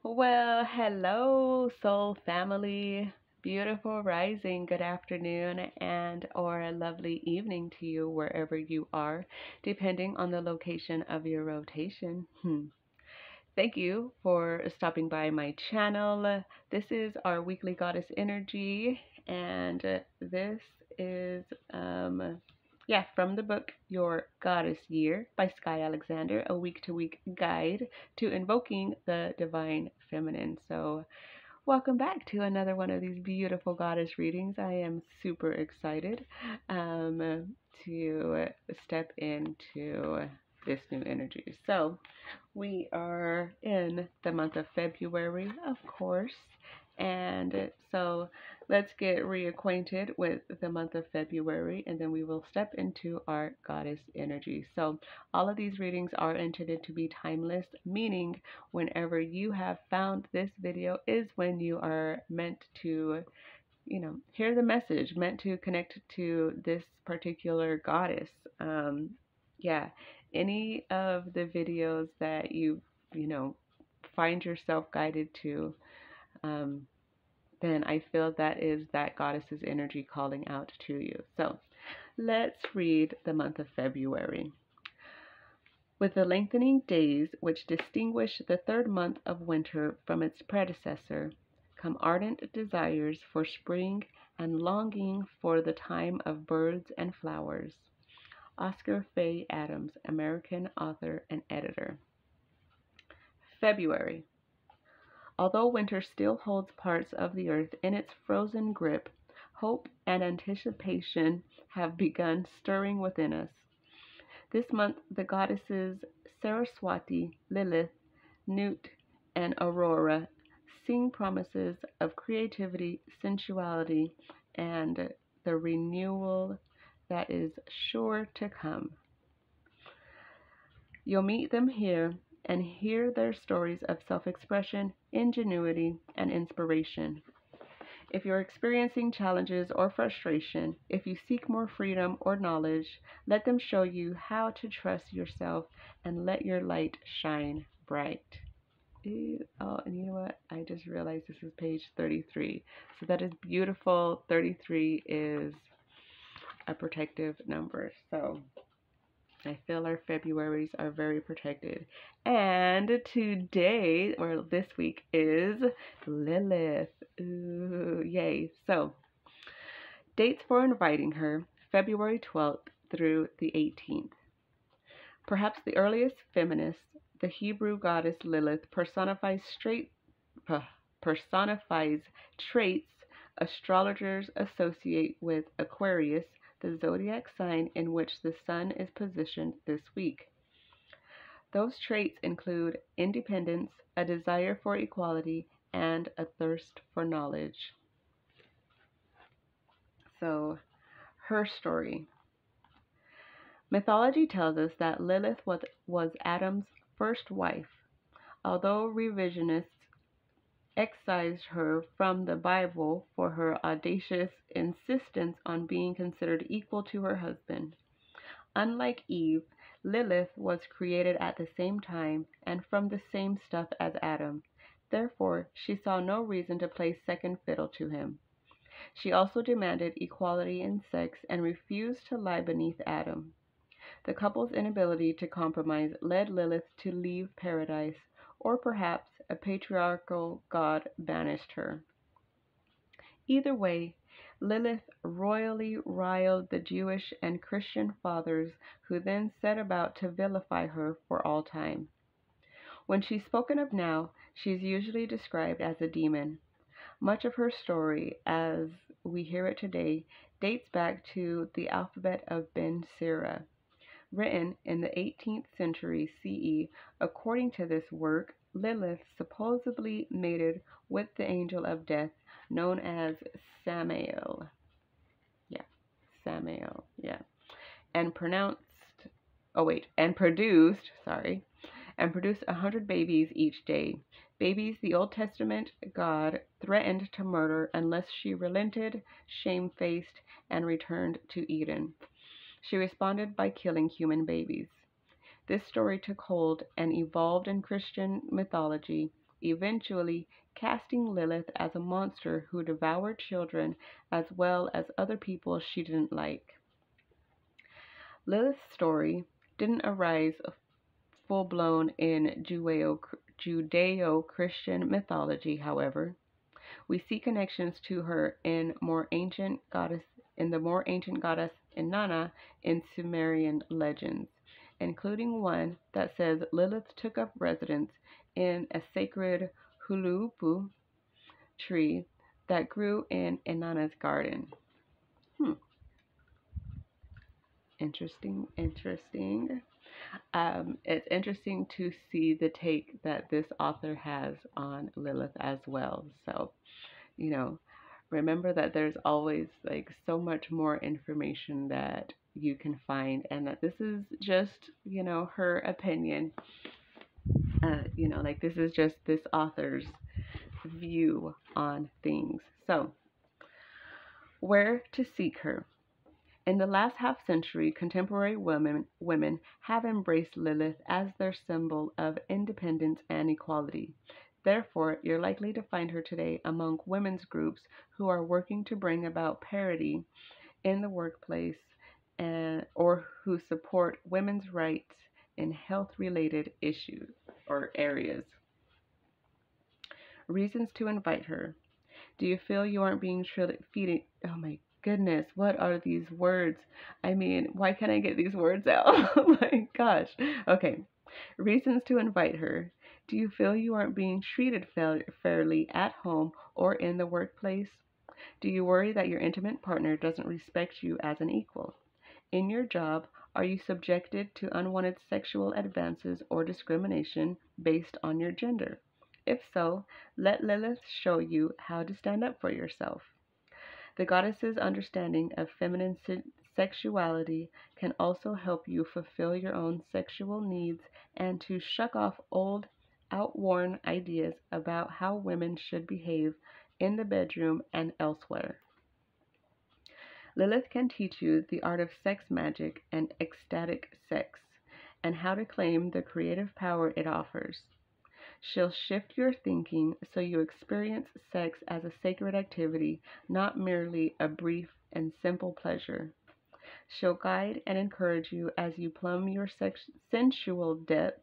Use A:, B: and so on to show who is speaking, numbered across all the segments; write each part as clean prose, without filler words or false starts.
A: Well, hello, soul family. Beautiful rising, good afternoon, and or a lovely evening to you wherever you are, depending on the location of your rotation. Thank you for stopping by my channel. This is our weekly goddess energy, and this is from the book Your Goddess Year by Sky Alexander, a week to week guide to invoking the divine feminine. So, welcome back to another one of these beautiful goddess readings. I am super excited to step into this new energy. So, we are in the month of February, of course. And so let's get reacquainted with the month of February, and then we will step into our goddess energy. So all of these readings are intended to be timeless, meaning whenever you have found this video is when you are meant to, hear the message, meant to connect to this particular goddess. Yeah, any of the videos that you know, find yourself guided to, um, then I feel that is that goddess's energy calling out to you. So let's read the month of February. With the lengthening days which distinguish the third month of winter from its predecessor, come ardent desires for spring and longing for the time of birds and flowers. Oscar Faye Adams, American author and editor. February. Although winter still holds parts of the earth in its frozen grip, hope and anticipation have begun stirring within us. This month, the goddesses Saraswati, Lilith, Nut, and Aurora sing promises of creativity, sensuality, and the renewal that is sure to come. You'll meet them here and hear their stories of self-expression, ingenuity, and inspiration. If you're experiencing challenges or frustration, if you seek more freedom or knowledge, let them show you how to trust yourself and let your light shine bright. Oh, and you know what? I just realized this is page 33. So that is beautiful. 33 is a protective number. So I feel our Februarys are very protected. And today, or this week, is Lilith. Ooh, yay. So, dates for inviting her, February 12th through the 18th. Perhaps the earliest feminist, the Hebrew goddess Lilith personifies traits astrologers associate with Aquarius, the zodiac sign in which the sun is positioned this week. Those traits include independence, a desire for equality, and a thirst for knowledge. So, her story. Mythology tells us that Lilith was Adam's first wife. Although revisionists excised her from the Bible for her audacious insistence on being considered equal to her husband. Unlike Eve, Lilith was created at the same time and from the same stuff as Adam. Therefore, she saw no reason to play second fiddle to him. She also demanded equality in sex and refused to lie beneath Adam. The couple's inability to compromise led Lilith to leave paradise, or perhaps a patriarchal god banished her. Either way, Lilith royally riled the Jewish and Christian fathers, who then set about to vilify her for all time. When she's spoken of now, she's usually described as a demon. Much of her story, as we hear it today, dates back to the alphabet of Ben Sira. Written in the 18th century CE, according to this work, Lilith supposedly mated with the angel of death known as Samael. Samael, and produced 100 babies each day. Babies the Old Testament God threatened to murder unless she relented, shamefaced, and returned to Eden. She responded by killing human babies. This story took hold and evolved in Christian mythology, eventually casting Lilith as a monster who devoured children as well as other people she didn't like. Lilith's story didn't arise full blown in Judeo Christian mythology, however. We see connections to her in the more ancient goddess Inanna in Sumerian legends, including one that says Lilith took up residence in a sacred hulupu tree that grew in Inanna's garden. Interesting, interesting. It's interesting to see the take that this author has on Lilith as well. So, you know, remember that there's always like so much more information that you can find, and that this is just, her opinion. Like this is just this author's view on things. So, where to seek her? In the last half century, contemporary women have embraced Lilith as their symbol of independence and equality. Therefore, you're likely to find her today among women's groups who are working to bring about parity in the workplace or who support women's rights in health-related issues or areas. Reasons to invite her. Do you feel you aren't being feeding? Oh my goodness, what are these words? I mean, why can't I get these words out? Oh my gosh. Okay. Reasons to invite her. Do you feel you aren't being treated fairly at home or in the workplace? Do you worry that your intimate partner doesn't respect you as an equal? In your job, are you subjected to unwanted sexual advances or discrimination based on your gender? If so, let Lilith show you how to stand up for yourself. The goddess's understanding of feminine sexuality can also help you fulfill your own sexual needs and to shuck off old, outworn ideas about how women should behave in the bedroom and elsewhere. Lilith can teach you the art of sex magic and ecstatic sex, and how to claim the creative power it offers. She'll shift your thinking so you experience sex as a sacred activity, not merely a brief and simple pleasure. She'll guide and encourage you as you plumb your sensual depths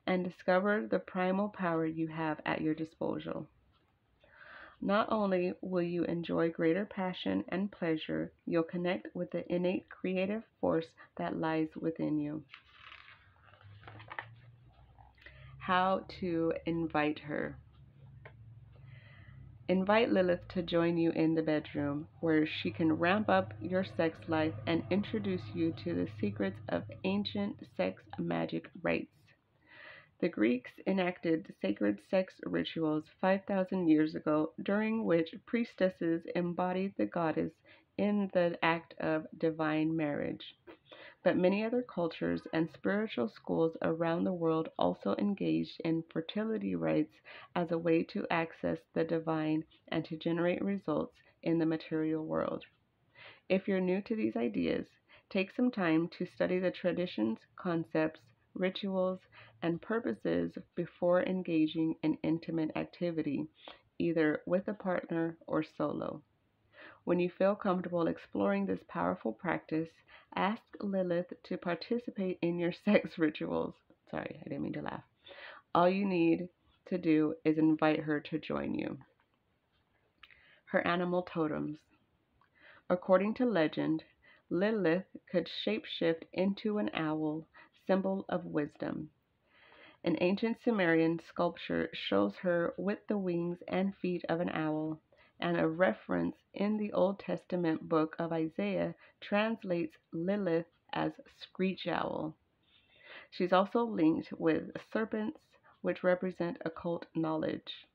A: and discover the primal power you have at your disposal. Not only will you enjoy greater passion and pleasure, you'll connect with the innate creative force that lies within you. How to invite her. Invite Lilith to join you in the bedroom, where she can ramp up your sex life and introduce you to the secrets of ancient sex magic rites. The Greeks enacted sacred sex rituals 5,000 years ago, during which priestesses embodied the goddess in the act of divine marriage. But many other cultures and spiritual schools around the world also engaged in fertility rites as a way to access the divine and to generate results in the material world. If you're new to these ideas, take some time to study the traditions, concepts, rituals, and purposes before engaging in intimate activity, either with a partner or solo. When you feel comfortable exploring this powerful practice, ask Lilith to participate in your sex rituals. Sorry, I didn't mean to laugh. All you need to do is invite her to join you. Her animal totems. According to legend, Lilith could shapeshift into an owl, symbol of wisdom. An ancient Sumerian sculpture shows her with the wings and feet of an owl, and a reference in the Old Testament book of Isaiah translates Lilith as screech owl. She's also linked with serpents, which represent occult knowledge.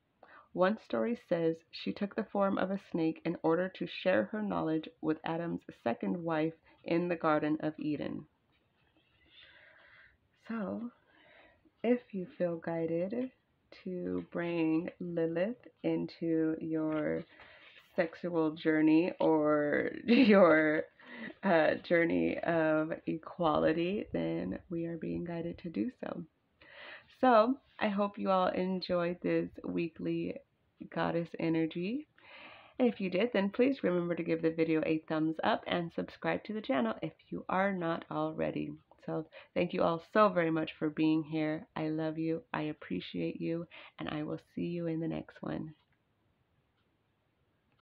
A: One story says she took the form of a snake in order to share her knowledge with Adam's second wife in the Garden of Eden. So, if you feel guided to bring Lilith into your sexual journey or your journey of equality, then we are being guided to do so. So I hope you all enjoyed this weekly goddess energy. And if you did, then please remember to give the video a thumbs up and subscribe to the channel if you are not already. So thank you all so very much for being here. I love you. I appreciate you. And I will see you in the next one.